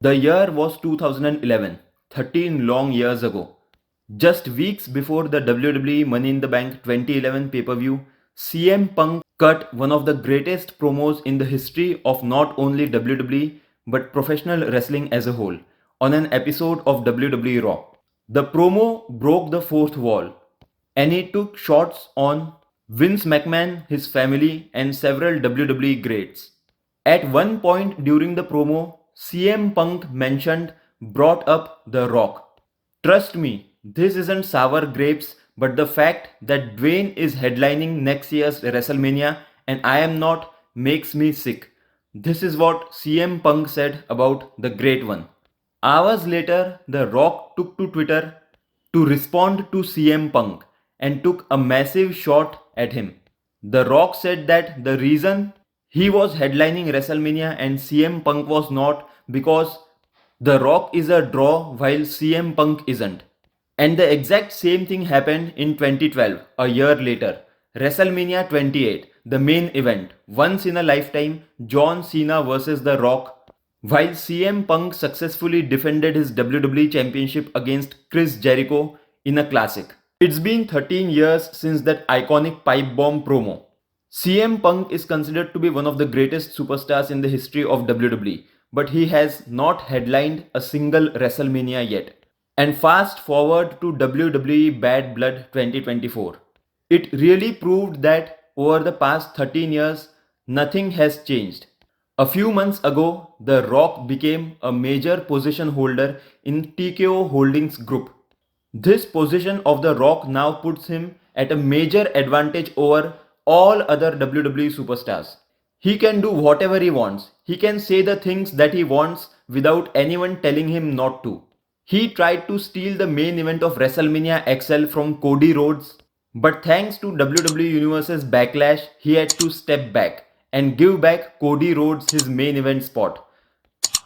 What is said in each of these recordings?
The year was 2011, 13 long years ago. Just weeks before the WWE Money in the Bank 2011 pay-per-view, CM Punk cut one of the greatest promos in the history of not only WWE but professional wrestling as a whole on an episode of WWE RAW. The promo broke the fourth wall and he took shots on Vince McMahon, his family, and several WWE greats. At one point during the promo, CM Punk brought up The Rock. Trust me, this isn't sour grapes, but the fact that Dwayne is headlining next year's WrestleMania and I am not makes me sick. This is what CM Punk said about the Great One. Hours later, The Rock took to Twitter to respond to CM Punk and took a massive shot at him. The Rock said that the reason he was headlining WrestleMania and CM Punk was not because The Rock is a draw while CM Punk isn't. And the exact same thing happened in 2012, a year later. WrestleMania 28, the main event, once in a lifetime, John Cena versus The Rock, while CM Punk successfully defended his WWE Championship against Chris Jericho in a classic. It's been 13 years since that iconic pipe bomb promo. CM Punk is considered to be one of the greatest superstars in the history of WWE, but he has not headlined a single WrestleMania yet. And fast forward to WWE Bad Blood 2024. It really proved that over the past 13 years, nothing has changed. A few months ago, The Rock became a major position holder in TKO Holdings Group. This position of The Rock now puts him at a major advantage over all other WWE superstars. He can do whatever he wants. He can say the things that he wants without anyone telling him not to. He tried to steal the main event of WrestleMania XL from Cody Rhodes, but thanks to WWE Universe's backlash, he had to step back and give back Cody Rhodes his main event spot.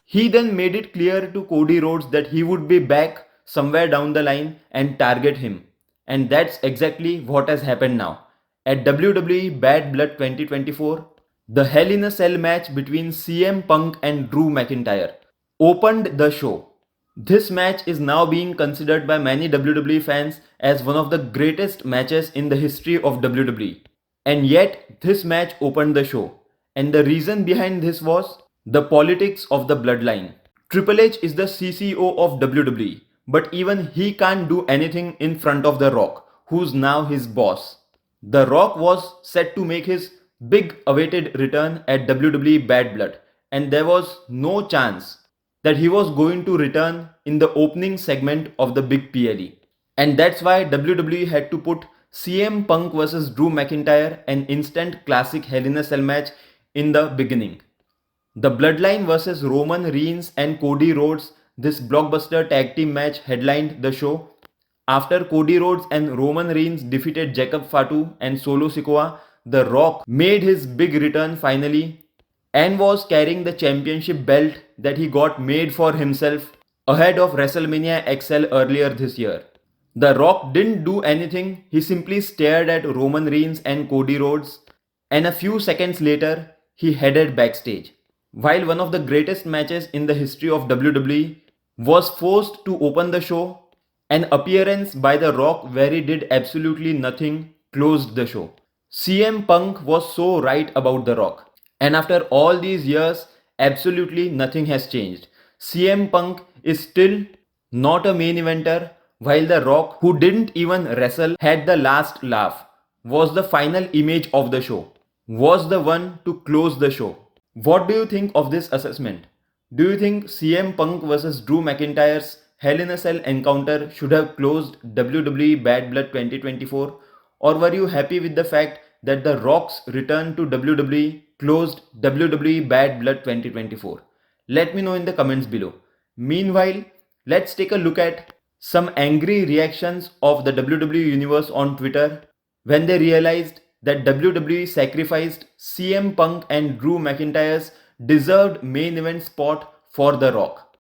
He then made it clear to Cody Rhodes that he would be back somewhere down the line and target him. And that's exactly what has happened now. At WWE Bad Blood 2024, the Hell in a Cell match between CM Punk and Drew McIntyre opened the show. This match is now being considered by many WWE fans as one of the greatest matches in the history of WWE. And yet, this match opened the show. And the reason behind this was the politics of the bloodline. Triple H is the CCO of WWE, but even he can't do anything in front of The Rock, who's now his boss. The Rock was set to make his big awaited return at WWE Bad Blood, and there was no chance that he was going to return in the opening segment of the big PLE. And that's why WWE had to put CM Punk vs Drew McIntyre, an instant classic Hell in a Cell match, in the beginning. The Bloodline vs Roman Reigns and Cody Rhodes, this blockbuster tag team match headlined the show. After Cody Rhodes and Roman Reigns defeated Jacob Fatu and Solo Sikoa, The Rock made his big return finally and was carrying the championship belt that he got made for himself ahead of WrestleMania XL earlier this year. The Rock didn't do anything, he simply stared at Roman Reigns and Cody Rhodes, and a few seconds later, he headed backstage. While one of the greatest matches in the history of WWE was forced to open the show, an appearance by The Rock where he did absolutely nothing closed the show. CM Punk was so right about The Rock. And after all these years, absolutely nothing has changed. CM Punk is still not a main eventer, while The Rock, who didn't even wrestle, had the last laugh, was the final image of the show, was the one to close the show. What do you think of this assessment? Do you think CM Punk vs Drew McIntyre's Hell in a Cell encounter should have closed WWE Bad Blood 2024? Or were you happy with the fact that The Rock's return to WWE closed WWE Bad Blood 2024? Let me know in the comments below. Meanwhile, let's take a look at some angry reactions of the WWE Universe on Twitter when they realized that WWE sacrificed CM Punk and Drew McIntyre's deserved main event spot for The Rock.